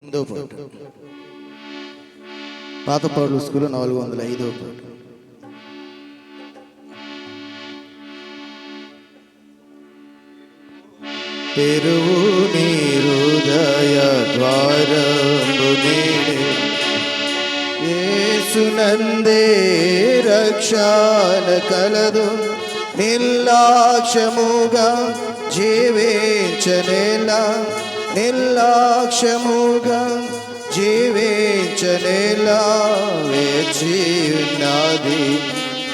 ఎనిమిదో పాట. పాత పౌరుల స్కూలు 405వ పాట. తెరువు నీ హృదయ ద్వారము నేడే, యేసునందే రక్షణ కలదు. నిర్లక్ష్యముగా జీవించనేలా, నిర్లక్ష్యముగా జీవించనేలా వేచి ఉన్నది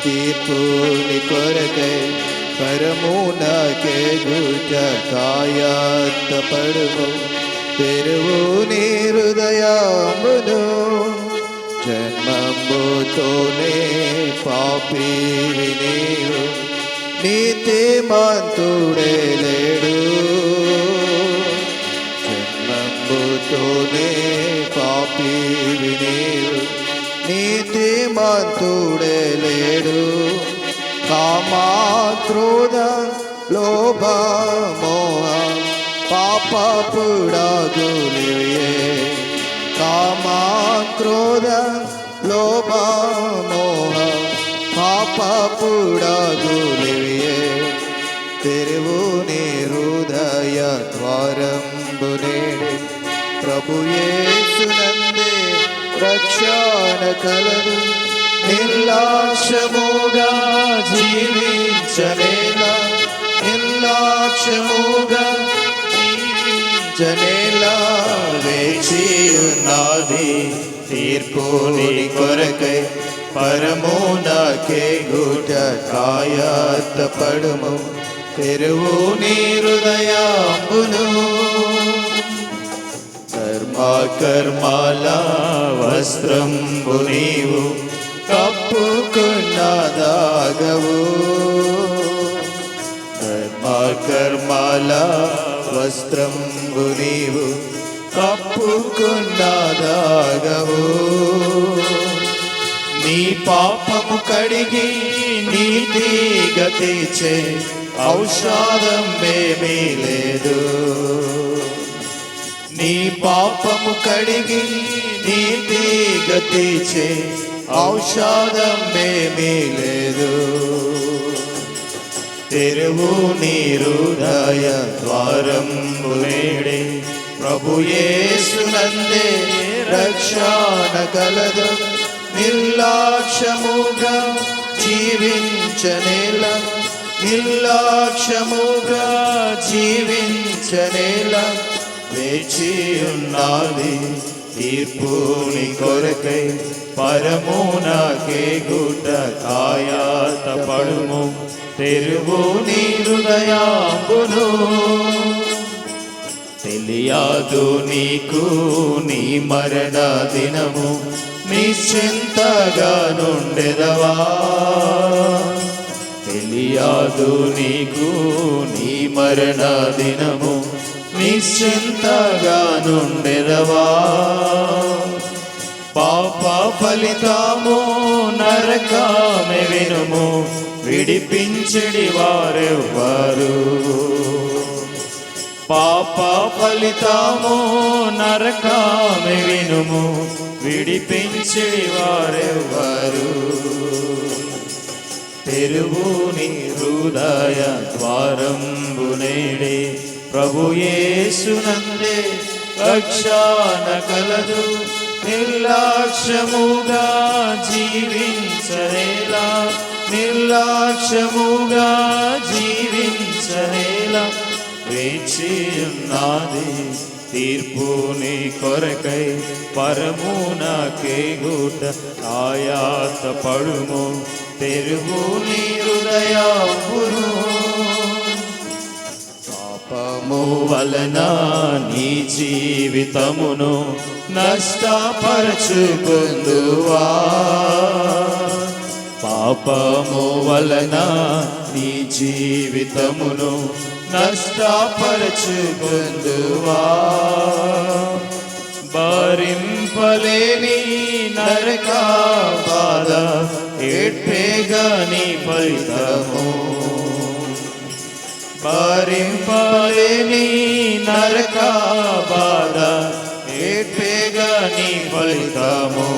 తీర్పుని కొరకై. పరమునకే గుట కాయత్త పడుము, తెరువు నీ హృదయమును. జన్మముతోనే పాపివి నీవు, నీతిమంతుడే లేడు. జన్మముతోనే పాపివి నీవు, నీతిమంతుడే లేడు. కామ క్రోధ లోభ మోహ పాపపుడాగులివే. కామ క్రోధ లోభ మోహ పాపపుడాగులివే. తెరువు నీ హృదయ ద్వారంబు నేడే, ప్రభు యేసునందే రక్షణ కలదు. నిర్లక్ష్యముగా జీవించనేలా, నిర్లక్ష్యముగా జీవించనేలా వేచి ఉన్నది తీర్పుని కొరకై. పరమునకే గుట కాయత్త పడుము, తెరువు నీ హృదయమును. కర్మల వస్త్రంబు నీవు కప్పుకున్నదాగవు. కర్మల వస్త్రంబు నీవు కప్పుకున్నదాగవు. నీ పాపము కడిగి నీతిగా తీర్చే ఔషధం ఏమీ లేదు. నీ పాపము కడిగి నీతిగా తీర్చే ఔషధం ఏమీ లేదు. తెరువు నీ హృదయ ద్వారంబు నేడే, ప్రభు యేసునందే రక్షణ కలదు. నిర్లక్ష్యముగా జీవించనేలా, నిర్లక్ష్యముగా జీవించనేలా వేచి ఉన్నది తీర్పుని కొరకై. పరమునకే గుట కాయత్త పడుము, తెరువు నీ హృదయమును. తెలియదు నీకు నీ మరణ దినము, నిశ్చింతగా నుండెదవా. తెలియదు నీకు నీ మరణ దినము, నిశ్చింతగా నుండెదవా. పాప ఫలితము నరకమే వినుము, విడిపించడి వారెవ్వరు. పాప ఫలితము నరకమే వినుము, విడిపించడి వారెవ్వరు. తెరువు నీ హృదయ ద్వారంబు నేడే, ప్రభు యేసునందే రక్షణ కలదు. నిర్లక్ష్యముగా జీవించనేలా, నిర్లక్ష్యముగా జీవించనేలా వేచి ఉన్నది తీర్పుని కొరకై. పరమునకే గుట కాయత్త పడుము, తెరువు నీ హృదయమును. పాపము వలన నీ జీవితమును నష్టపరచుకుందువా. పాపము వలన నీ జీవితమును నష్టపరచుకుందువా. భరింపలేని నరక బాధ ఏడ్పేగా నీ ఫలితము. భరింపలేని నరక బాధ ఏడ్పే ఏడ్పేగని ఫలితము.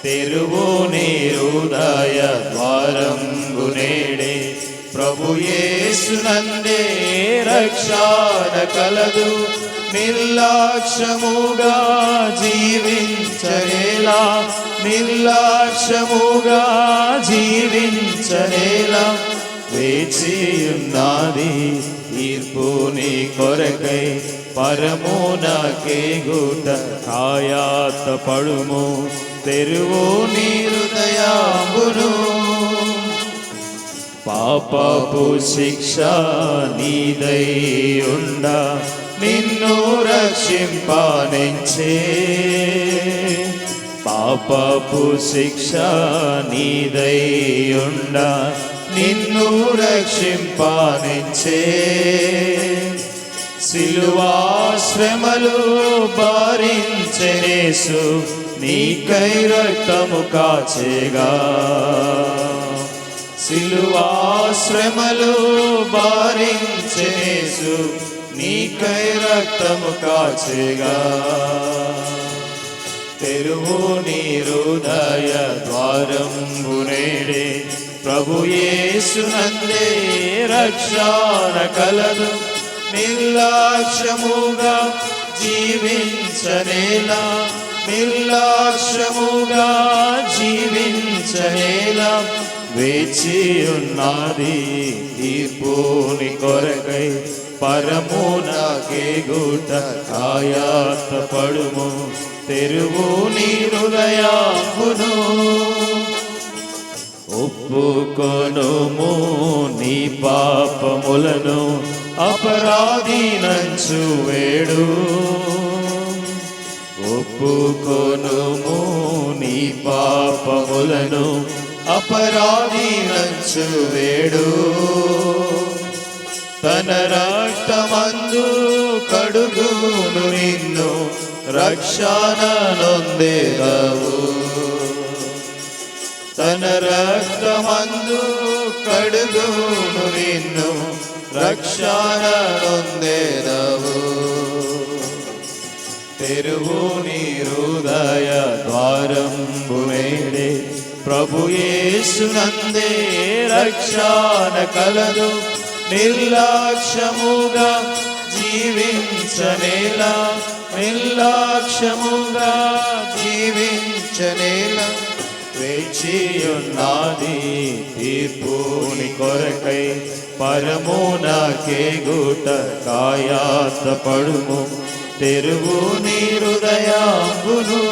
తెరువు నీ హృదయ ద్వారంబు నేడే, ప్రభు యేసునందే రక్షణ కలదు. నిర్లక్ష్యముగా జీవించనేలా, నిర్లక్ష్యముగా జీవించనేలా, వేచియున్నది తీర్పుని కొరకై. పరమునకే గుట కాయాత పడుము, తెరువు నీ హృదయమును. పాపపు శిక్ష నీదై ఉండ, నిన్ను రక్షింపనించే. పాపపు శిక్ష నీదై ఉండ, నిన్ను రక్షింపనించే. సిలువా శ్రమలు భరించెనేసు, నీకై రక్తము కాచేగా. సిలువా శ్రమలు భరించెనేసు, నీకై రక్తము కాచేగా. తెరువు నీ హృదయ ద్వారంబు నేడే, ప్రభు యేసునందే రక్షణ కలదు. నిర్లక్ష్యముగా జీవించనేలా, నిర్లక్ష్యముగా జీవించనేలా, వేచియున్నది తీర్పుని కొరకై. పరమునకే గుట కాయాత పడుము, తెరువు నీ హృదయమును. ఒప్పుకొనుము నీ పాపములను, అపరాధినంచు వేడు. ఒప్పుకొనుము నీ పాపములను, అపరాధినంచు వేడు. తన రక్తమందు కడుగును నిన్ను, రక్షణ నొందేదవు. తన రక్తమందు కడుగును నిన్ను, రక్షణ నొందేదవు. తెరువు నీ హృదయ ద్వారంబు నేడే, ప్రభు యేసునందే రక్షణ కలదు. నిర్లక్ష్యముగా జీవించనేలా, నిర్లక్ష్యముగా జీవించనేలా, వేచియున్నది తీర్పుని కొరకై. పరమునకే గుట కాయాత పడుము, తెరువు నీ హృదయమును.